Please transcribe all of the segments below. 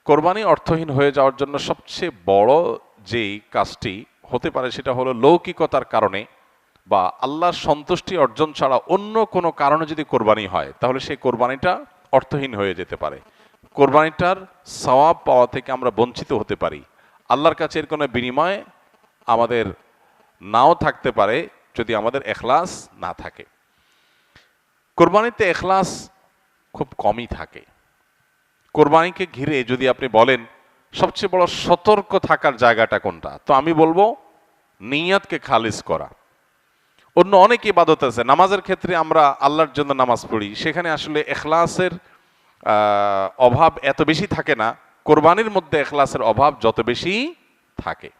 কোরবানি অর্থহীন হয়ে যাওয়ার জন্য সবচেয়ে বড় যেই কাজটি হতে পারে সেটা হলো লৌকিকতার কারণে বা আল্লাহর সন্তুষ্টি অর্জন ছাড়া অন্য কোনো কারণে যদি কোরবানি হয় তাহলে সেই কোরবানিটা অর্থহীন হয়ে যেতে পারে। কোরবানিটার সওয়াব পাওয়া থেকে আমরা বঞ্চিত হতে পারি। আল্লাহর কাছে এর কোনো বিনিময় আমাদের নাও থাকতে পারে যদি আমাদের এখলাস না থাকে। কোরবানিতে এখলাস খুব কমই থাকে। কোরবানিকে ঘিরে যদি আপনি বলেন সবচেয়ে বড় সতর্ক থাকার জায়গাটা কোনটা, তো আমি বলবো নিয়তকে খালিস করা। অন্য অনেক ইবাদত আছে, নামাজের ক্ষেত্রে আমরা আল্লাহর জন্য নামাজ পড়ি, সেখানে আসলে এখলাসের অভাব এত বেশি থাকে না। কোরবানির মধ্যে এখলাসের অভাব যত বেশি থাকে।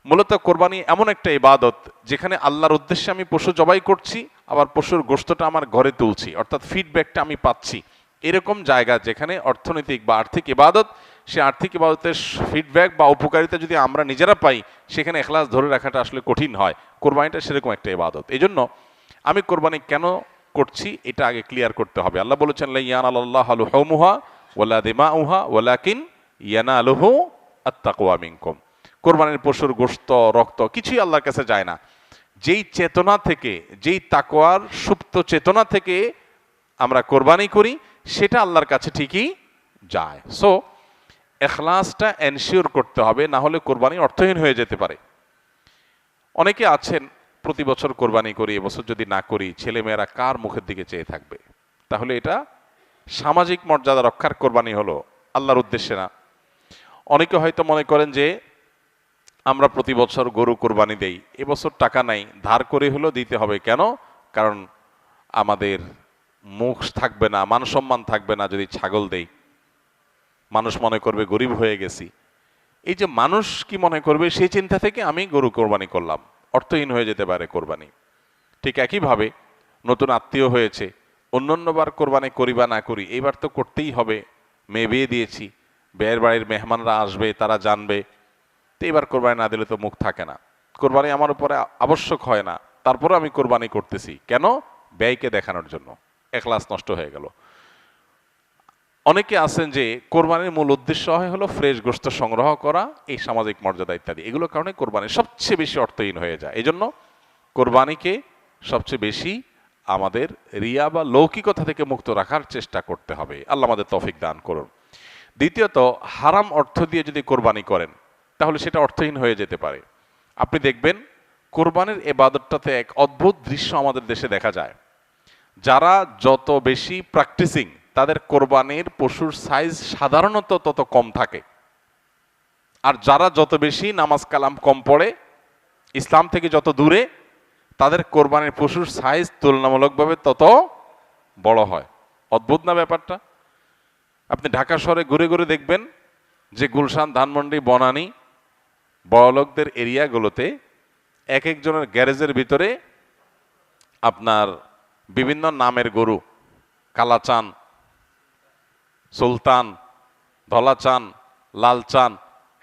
মূলত কোরবানি এমন একটা ইবাদত যেখানে আল্লাহর উদ্দেশ্যে আমি পশু জবাই করছি, আবার পশুর গোশতটা আমার ঘরে তুলছি, অর্থাৎ ফিডব্যাকটা আমি পাচ্ছি। এরকম জায়গা যেখানে অর্থনৈতিক বা আর্থিক ইবাদত, সে আর্থিক ইবাদতের ফিডব্যাক বা উপকারিতা যদি আমরা নিজেরা পাই, সেখানে এখলাস ধরে রাখাটা আসলে কঠিন হয়। কোরবানিটা সেরকম একটা ইবাদত। এই জন্য আমি কোরবানি কেন করছি এটা আগে ক্লিয়ার করতে হবে। আল্লাহ বলেছেন লা ইয়ানালাল্লাহু লুহুমুহা ওয়ালা দিমাউহা ওয়ালাকিন ইয়ানালুহু আত-তাকওয়া মিনকুম। কোরবানির পশুর গোশত, রক্ত কিছুই আল্লাহর কাছে যায় না। যেই চেতনা থেকে, যেই তাকওয়ার সুপ্ত চেতনা থেকে আমরা কোরবানি করি, সেটা আল্লাহর কাছে ঠিকই যায়। সো এখলাসটা এনশিওর করতে হবে, না হলে কোরবানি অর্থহীন হয়ে যেতে পারে। অনেকে আছেন প্রতি বছর কোরবানি করি, এবছর যদি না করি ছেলেমেয়েরা কার মুখের দিকে চেয়ে থাকবে। তাহলে এটা সামাজিক মর্যাদা রক্ষার কোরবানি হলো, আল্লাহর উদ্দেশ্যে না। অনেকে হয়তো মনে করেন যে আমরা প্রতি বছর গরু কোরবানি দেই, এবছর টাকা নাই, ধার করে হলেও দিতে হবে। কেন? কারণ আমাদের মুখ থাকবে না, মান সম্মান থাকবে না যদি ছাগল দেই, মানুষ মনে করবে গরিব হয়ে গেছি। এই যে মানুষ কি মনে করবে সেই চিন্তা থেকে আমি গরু কোরবানি করলাম, অর্থহীন হয়ে যেতে পারে কোরবানি। ঠিক একইভাবে নতুন আত্মীয় হয়েছে, অন্যান্যবার কোরবানি করি বা না করি, এইবার তো করতেই হবে, মেয়ে বিয়ে দিয়েছি, বিয়ের বাড়ির মেহমানরা আসবে, তারা জানবে, তো এবার কোরবানি না দিলে তো মুখ থাকে না। কোরবানি আমার উপরে আবশ্যক হয় না, তারপরে আমি কোরবানি করতেছি কেন? ব্যয়কে দেখানোর জন্য। এখলাস নষ্ট হয়ে গেল। অনেকে আছেন যে কোরবানির মূল উদ্দেশ্য হলো ফ্রেশ গোশত সংগ্রহ করা, এই সামাজিক মর্যাদা ইত্যাদি, এগুলোর কারণে কোরবানি সবচেয়ে বেশি অর্থহীন হয়ে যায়। এই জন্য কোরবানিকে সবচেয়ে বেশি আমাদের রিয়া বা লৌকিকতা থেকে মুক্ত রাখার চেষ্টা করতে হবে। আল্লাহ আমাদের তৌফিক দান করুন। দ্বিতীয়ত, হারাম অর্থ দিয়ে যদি কোরবানি করেন তাহলে সেটা অর্থহীন হয়ে যেতে পারে। আপনি দেখবেন কোরবানির ইবাদতটাতে এক অদ্ভুত দৃশ্য আমাদের দেশে দেখা যায়। যারা যত বেশি প্র্যাকটিসিং, তাদের কোরবানির পশুর সাইজ সাধারণত তত কম থাকে। আর যারা যত বেশি নামাজ কালাম কম পড়ে, ইসলাম থেকে যত দূরে, তাদের কোরবানির পশুর সাইজ তুলনামূলকভাবে তত বড় হয়। অদ্ভুত না ব্যাপারটা? আপনি ঢাকা শহরে ঘুরে ঘুরে দেখবেন যে গুলশান, ধানমন্ডি, বনানী, বড়লোকদের এরিয়াগুলোতে এক একজনের গ্যারেজের ভিতরে আপনার বিভিন্ন নামের গরু, কালাচান, সুলতান, ধলাচান, লালচান,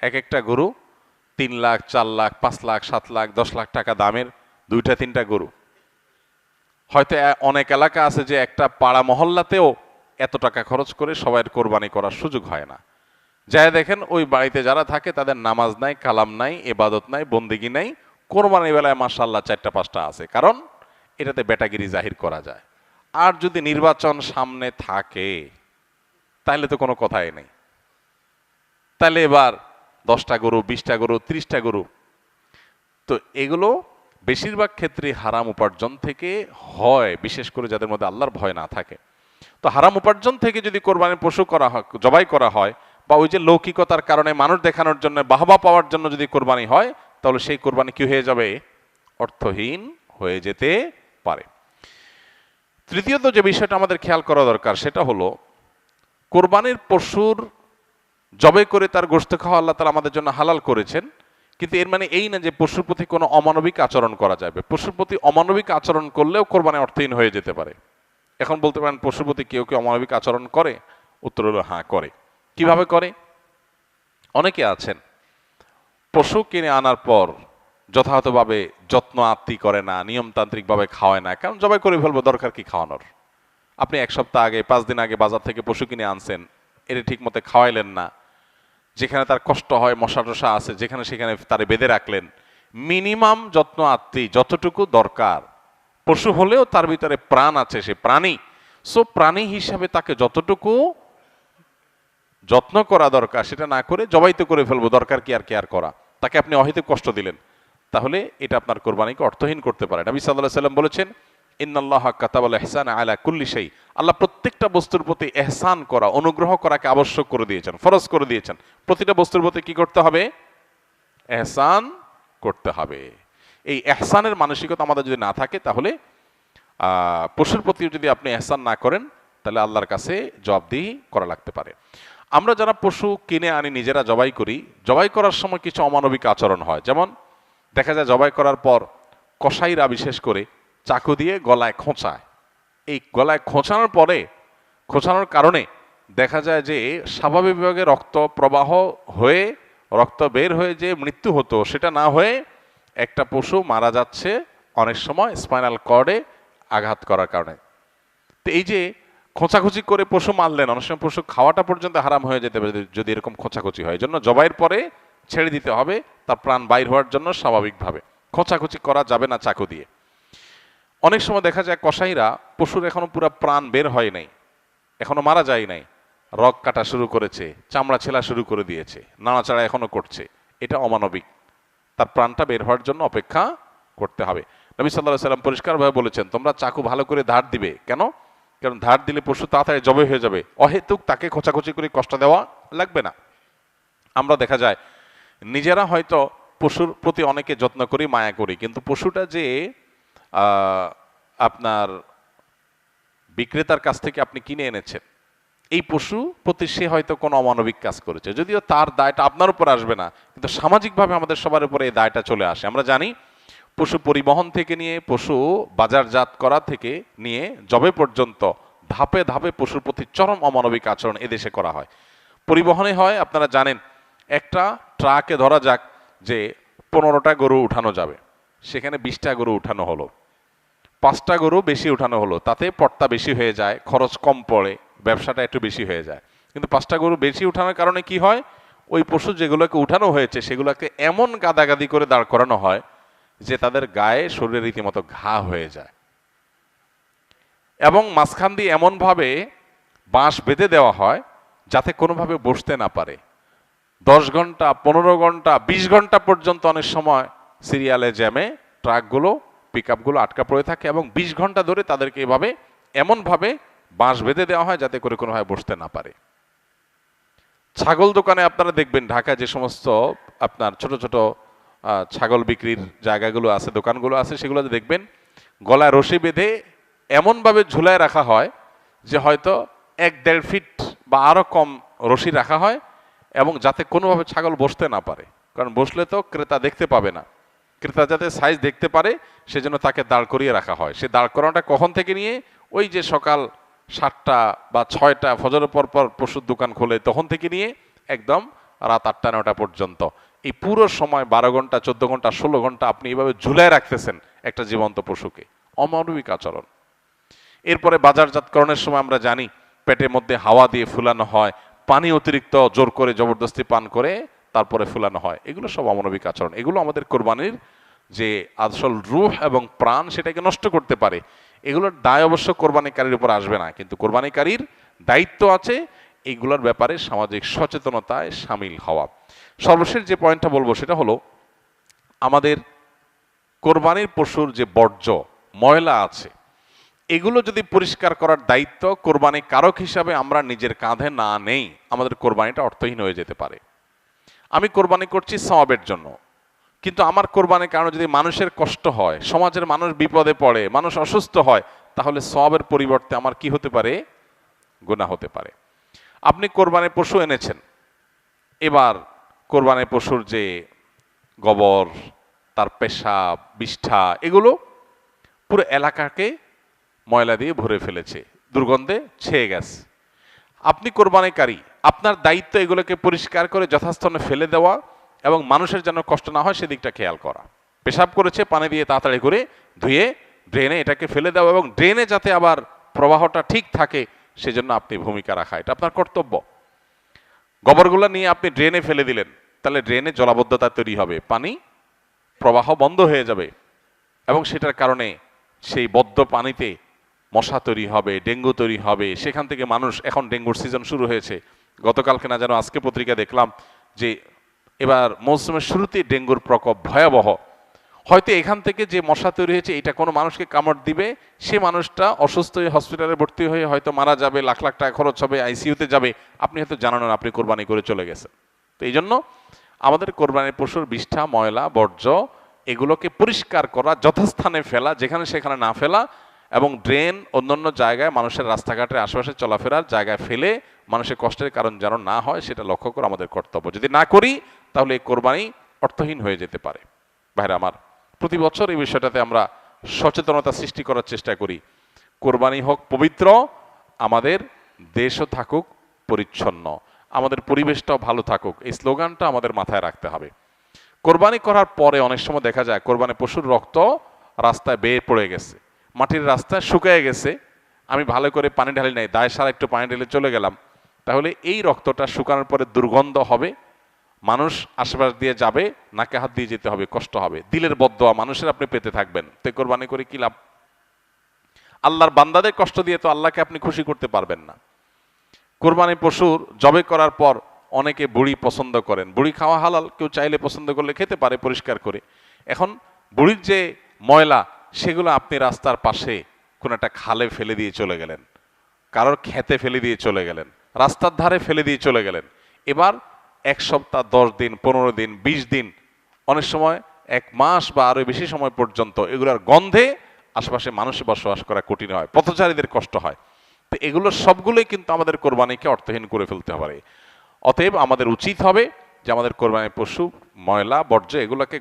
এক একটা গরু 3 লাখ, 4 লাখ, 5 লাখ, 7 লাখ, 10 লাখ টাকা দামের 2টা 3টা গরু। হয়তো অনেক এলাকা আছে যে একটা পাড়া মহল্লাতেও এত টাকা খরচ করে সবাইয়ের কোরবানি করার সুযোগ হয় না। যাই দেখেন ওই বাড়িতে যারা থাকে তাদের নামাজ নাই, কালাম নাই, ইবাদত নাই, বন্দেগী নাই, কোরবানির বেলায় মাশাআল্লাহ 4টা 5টা আছে, কারণ এটাতে বেটাগিরি জাহির করা যায়। আর যদি নির্বাচন সামনে থাকে তাহলে তো কোনো কথাই নেই, তাহলে এবার 10টা গরু, 20টা গরু, 30টা গরু। তো এগুলো বেশিরভাগ ক্ষেত্রে হারাম উপার্জন থেকে হয়, বিশেষ করে যাদের মধ্যে আল্লাহর ভয় না থাকে। তো হারাম উপার্জন থেকে যদি কোরবানির পশু করা হয়, জবাই করা হয়, বা ওই যে লৌকিকতার কারণে মানুষ দেখানোর জন্য, বাহবা পাওয়ার জন্য যদি কোরবানি হয়, তাহলে সেই কোরবানি কি হয়ে যাবে? অর্থহীন হয়ে যেতে পারে। তৃতীয়ত যে বিষয়টা আমাদের খেয়াল করা দরকার সেটা হলো কোরবানির পশুর জবাই করে তার গোশত খাওয়া আল্লাহ তাআলা আমাদের জন্য হালাল করেছেন, কিন্তু এর মানে এই না যে পশুর প্রতি কোনো অমানবিক আচরণ করা যাবে। পশুর প্রতি অমানবিক আচরণ করলেও কোরবানি অর্থহীন হয়ে যেতে পারে। এখন বলতে পারেন পশুর প্রতি কেউ কেউ অমানবিক আচরণ করে? উত্তর হলো হ্যাঁ, করে। কিভাবে করে? অনেকে আছেন পশু কিনে আনার পর যথাযথভাবে যত্ন আত্তি করে না, নিয়মতান্ত্রিকভাবে খাওয়ায় না, কারণ জবাই করে ফেলবো, দরকার কি খাওয়ানোর। আপনি 1 সপ্তাহ আগে, 5 দিন আগে বাজার থেকে পশু কিনে আনছেন, এটা ঠিক মতো খাওয়াইলেন না, যেখানে তার কষ্ট হয়, মশা টশা আছে, যেখানে সেখানে তারে বেঁধে রাখলেন। মিনিমাম যত্ন আত্মি যতটুকু দরকার, পশু হলেও তার ভিতরে প্রাণ আছে, সে প্রাণী। সো প্রাণী হিসাবে তাকে যতটুকু যত্ন করা দরকার সেটা না করে জবাই তো করে ফেলবো, দরকার কি আর কেয়ার করা, তাকে আপনি অহেতুক কষ্ট দিলেন, তাহলে এটা আপনার কোরবানিকে অর্থহীন করতে পারে। নবী সাল্লাল্লাহু আলাইহি ওয়াসাল্লাম বলেছেন, ইন্নাল্লাহা কাতাবাল ইহসানা আলা কুল্লি শাই, আল্লাহ প্রত্যেকটা বস্তুর প্রতি ইহসান করা, অনুগ্রহ করাকে আবশ্যক করে দিয়েছেন, ফরজ করে দিয়েছেন। প্রতিটা বস্তুর প্রতি কি করতে হবে? ইহসান করতে হবে। এই ইহসানের মানসিকতা আমাদের যদি না থাকে, তাহলে পশুর প্রতি যদি আপনি ইহসান না করেন, তাহলে আল্লাহর কাছে জবাবদিহি করা লাগতে পারে। আমরা যারা পশু কিনে আনি, নিজেরা জবাই করি, জবাই করার সময় কিছু অমানবিক আচরণ হয়। যেমন দেখা যায় জবাই করার পর কসাইরা বিশেষ করে চাকু দিয়ে গলায় খোঁচায়। এই গলায় খোঁচানোর পরে, খোঁচানোর কারণে দেখা যায় যে স্বাভাবিকভাবে রক্ত প্রবাহ হয়ে, রক্ত বের হয়ে যে মৃত্যু হতো, সেটা না হয়ে একটা পশু মারা যাচ্ছে অনেক সময় স্পাইনাল কর্ডে আঘাত করার কারণে। তো এই যে খোঁচাখুচি করে পশু মারলেন, অনেক সময় পশু খাওয়াটা পর্যন্ত হারাম হয়ে যেতে পারে যদি এরকম খোঁচাখুচি হয়। এই জন্য জবাইয়ের পরে ছেড়ে দিতে হবে, তার প্রাণ বাইর হওয়ার জন্য স্বাভাবিকভাবে। খোঁচাখুচি করা যাবে না চাকু দিয়ে। অনেক সময় দেখা যায় কসাইরা পশুর এখনো পুরো প্রাণ বের হয় নাই, এখনো মারা যায় নাই, রগ কাটা শুরু করেছে, চামড়া ছেলা শুরু করে দিয়েছে, নাড়াচাড়া এখনো করছে। এটা অমানবিক, তার প্রাণটা বের হওয়ার জন্য অপেক্ষা করতে হবে। নবী সাল্লাল্লাহু আলাইহি ওয়াসাল্লাম পরিষ্কারভাবে বলেছেন, তোমরা চাকু ভালো করে ধার দিবে। কেন? কারণ ধার দিলে পশু তাড়াতাড়ি জবাই হয়ে যাবে, অহেতুক তাকে খোঁচাখুচি করে কষ্ট দেওয়া লাগবে না। আমরা দেখা যায় নিজেরা হয়তো পশুর প্রতি অনেকে যত্ন করি, মায়া করি, কিন্তু পশুটা যে আপনার বিক্রেতার কাছ থেকে আপনি কিনে এনেছেন, এই পশু প্রতি সে হয়তো কোনো অমানবিক কাজ করেছে, যদিও তার দায়টা আপনার উপর আসবে না, কিন্তু সামাজিকভাবে আমাদের সবার উপরে এই দায়টা চলে আসে। আমরা জানি পশু পরিবহন থেকে নিয়ে পশু বাজারজাত করা থেকে নিয়ে জবে পর্যন্ত ধাপে ধাপে পশুর প্রতি চরম অমানবিক আচরণ এদেশে করা হয়। পরিবহনে হয়, আপনারা জানেন, একটা ট্রাকে ধরা যাক যে 15টা গরু উঠানো যাবে, সেখানে 20টা গরু উঠানো হলো, 5টা গরু বেশি উঠানো হলো, তাতে পড়তা বেশি হয়ে যায়, খরচ কম পড়ে, ব্যবসাটা একটু বেশি হয়ে যায়। কিন্তু 5টা গরু বেশি উঠানোর কারণে কি হয়? ওই পশু যেগুলোকে উঠানো হয়েছে সেগুলোকে এমন গাদাগাদি করে দাঁড় করানো হয় যে তাদের গায়ে, শরীরে রীতিমতো ঘা হয়ে যায়, এবং মাঝখান দিয়ে এমনভাবে বাঁশ বেঁধে দেওয়া হয় যাতে কোনোভাবে বসতে না পারে। 10 ঘন্টা, 15 ঘন্টা, 20 ঘন্টা পর্যন্ত অনেক সময় সিরিয়ালে জ্যামে ট্রাকগুলো, পিকআপগুলো আটকা পড়ে থাকে, এবং 20 ঘন্টা ধরে তাদেরকে এভাবে এমনভাবে বাঁশ বেঁধে দেওয়া হয় যাতে করে কোনোভাবে বসতে না পারে। ছাগল দোকানে আপনারা দেখবেন, ঢাকায় যে সমস্ত আপনার ছোট ছোট ছাগল বিক্রির জায়গাগুলো আছে, দোকানগুলো আছে, সেগুলোতে দেখবেন গলায় রশি বেঁধে এমনভাবে ঝুলায় রাখা হয় যে হয়তো 1-1.5 ফিট বা আরও কম রশি রাখা হয়, এবং যাতে কোনোভাবে ছাগল বসতে না পারে, কারণ বসলে তো ক্রেতা দেখতে পাবে না। ক্রেতা যাতে সাইজ দেখতে পারে সেজন্য তাকে দাঁড় করিয়ে রাখা হয়। সে দাঁড় করানোটা কখন থেকে নিয়ে, ওই যে সকাল 7টা বা 6টা ফজরের পর পর পশুর দোকান খোলে তখন থেকে নিয়ে একদম রাত 8টা-9টা পর্যন্ত, এই পুরো সময় 12 ঘন্টা, 14 ঘন্টা, 16 ঘন্টা আপনি এইভাবে ঝুলায় রাখতেছেন একটা জীবন্ত পশুকে। অমানবিক আচরণ। এরপরে বাজারজাতকরণের সময় আমরা জানি পেটের মধ্যে হাওয়া দিয়ে ফুলানো হয়, পানি অতিরিক্ত জোর করে জবরদস্তি পান করে তারপরে ফুলানো হয়। এগুলো সব অমানবিক আচরণ। এগুলো আমাদের কোরবানির যে আসল রূহ এবং প্রাণ সেটাকে নষ্ট করতে পারে। এগুলোর দায় অবশ্য কোরবানিকারীর উপর আসবে না, কিন্তু কোরবানিকারীর দায়িত্ব আছে এইগুলোর ব্যাপারে সামাজিক সচেতনতায় সামিল হওয়া। সর্বশেষ যে পয়েন্টটা বলবো সেটা হলো, আমাদের কোরবানির পশুর যে বর্জ্য ময়লা আছে, এগুলো যদি পরিষ্কার করার দায়িত্ব কোরবানি কারক হিসাবে আমরা নিজের কাঁধে না নেই, আমাদের কোরবানিটা অর্থহীন হয়ে যেতে পারে। আমি কোরবানি করছি সওয়াবের জন্য, কিন্তু আমার কোরবানির কারণে যদি মানুষের কষ্ট হয়, সমাজের মানুষ বিপদে পড়ে, মানুষ অসুস্থ হয়, তাহলে সওয়াবের পরিবর্তে আমার কি হতে পারে? গুনাহ হতে পারে। আপনি কোরবানির পশু এনেছেন, এবার কোরবানির পশুর যে গোবর, তার পেশাব, বিষ্ঠা, এগুলো পুরো এলাকাকে ময়লা দিয়ে ভরে ফেলেছে, দুর্গন্ধে ছেয়ে গেছে। আপনি কোরবানিকারী, আপনার দায়িত্ব এগুলোকে পরিষ্কার করে যথাস্থানে ফেলে দেওয়া এবং মানুষের যেন কষ্ট না হয় সেদিকটা খেয়াল করা। পেশাব করেছে, পানি দিয়ে তাড়াতাড়ি করে ধুয়ে ড্রেনে এটাকে ফেলে দেওয়া, এবং ড্রেনে যাতে আবার প্রবাহটা ঠিক থাকে সেজন্য আপনি ভূমিকা রাখা, এটা আপনার কর্তব্য। গোবরগুলো নিয়ে আপনি ড্রেনে ফেলে দিলেন, তাহলে ড্রেনে জলাবদ্ধতা তৈরি হবে, পানি প্রবাহ বন্ধ হয়ে যাবে এবং সেটার কারণে সেই বদ্ধ পানিতে মশা তৈরি হবে, ডেঙ্গু তৈরি হবে। সেখান থেকে মানুষ, এখন ডেঙ্গুর সিজন শুরু হয়েছে, গতকালকে না যেন আজকে পত্রিকা দেখলাম যে এবার মৌসুমের শুরুতেই ডেঙ্গুর প্রকোপ ভয়াবহ। হয়তো এখান থেকে যে মশা তৈরি হয়েছে এটা কোনো মানুষকে কামড় দিবে, সে মানুষটা অসুস্থ হয়ে হসপিটালে ভর্তি হয়ে হয়তো মারা যাবে, লাখ লাখ টাকা খরচ হবে, আইসিইউতে যাবে, আপনি হয়তো জানেন না, আপনি কোরবানি করে চলে গেছেন। তো এই জন্য আমাদের কোরবানির পশুর বিষ্ঠা, ময়লা, বর্জ্য এগুলোকে পরিষ্কার করা, যথাস্থানে ফেলা, যেখানে সেখানে না ফেলা, এবং ড্রেন অন্যান্য জায়গায় মানুষের রাস্তাঘাটের আশেপাশে চলাফেরার জায়গায় ফেলে মানুষের কষ্টের কারণ যেন না হয় সেটা লক্ষ্য করা আমাদের কর্তব্য। যদি না করি তাহলে এই কোরবানি অর্থহীন হয়ে যেতে পারে। ভাইরা আমার, প্রতি বছর এই বিষয়টাতে আমরা সচেতনতা সৃষ্টি করার চেষ্টা করি। কোরবানি হোক পবিত্র, আমাদের দেশও থাকুক পরিচ্ছন্ন, আমাদের পরিবেশটাও ভালো থাকুক, এই স্লোগানটা আমাদের মাথায় রাখতে হবে। কোরবানি করার পরে অনেক সময় দেখা যায় কোরবানি পশুর রক্ত রাস্তায় বেয়ে পড়ে গেছে, মাটির রাস্তায় শুকিয়ে গেছে, আমি ভালো করে পানি ঢালি নাই, দায় সারা একটু পানি ঢেলে চলে গেলাম, তাহলে এই রক্তটা শুকানোর পরে দুর্গন্ধ হবে, মানুষ আশেপাশ দিয়ে যাবে, নাকে হাত দিয়ে যেতে হবে, কষ্ট হবে, দিলের বদদোয়া মানুষের আপনি পেতে থাকবেন। তো কোরবানি করে কি লাভ? আল্লাহর বান্দাদের কষ্ট দিয়ে তো আল্লাহকে আপনি খুশি করতে পারবেন না। কোরবানি পশুর জবে করার পর অনেকে বুড়ি পছন্দ করেন, বুড়ি খাওয়া হালাল, কেউ চাইলে পছন্দ করলে খেতে পারে পরিষ্কার করে। এখন বুড়ির যে ময়লা সেগুলো আপনি রাস্তার পাশে কোন একটা খালে ফেলে দিয়ে চলে গেলেন, কারোর খেতে ফেলে দিয়ে চলে গেলেন, রাস্তার ধারে ফেলে দিয়ে চলে গেলেন। এবার 1 সপ্তাহ, 10 দিন, 15 দিন, 20 দিন, অনেক সময় 1 মাস বা আরো বেশি সময় পর্যন্ত এগুলোর গন্ধে আশেপাশে মানুষের বসবাস করা কঠিন হয়, পথচারীদের কষ্ট হয়। তো এগুলো সবগুলোই কিন্তু আমাদের কোরবানিকে অর্থহীন করে ফেলতে পারে। অতএব আমাদের উচিত হবে যে আমাদের কোরবানির পশু ময়লা বর্জ্য এগুলোকে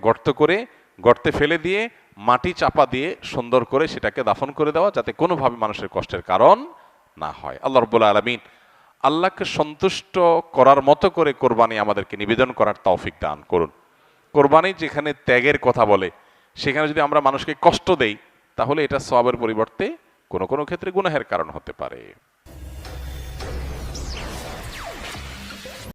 গর্তে ফেলে দিয়ে মাটি চাপা দিয়ে সুন্দর করে সেটাকে দাফন করে দেওয়া, যাতে কোনোভাবে মানুষের কষ্টের কারণ না হয়। আল্লাহ রাব্বুল আলামিন আল্লাহকে সন্তুষ্ট করার মতো করে কোরবানি আমাদেরকে নিবেদন করার তৌফিক দান করুন। কোরবানি যেখানে ত্যাগের কথা বলে, সেখানে যদি আমরা মানুষকে কষ্ট দেই তাহলে এটা সওয়াবের পরিবর্তে কোনো কোনো ক্ষেত্রে গুনাহের কারণ হতে পারে।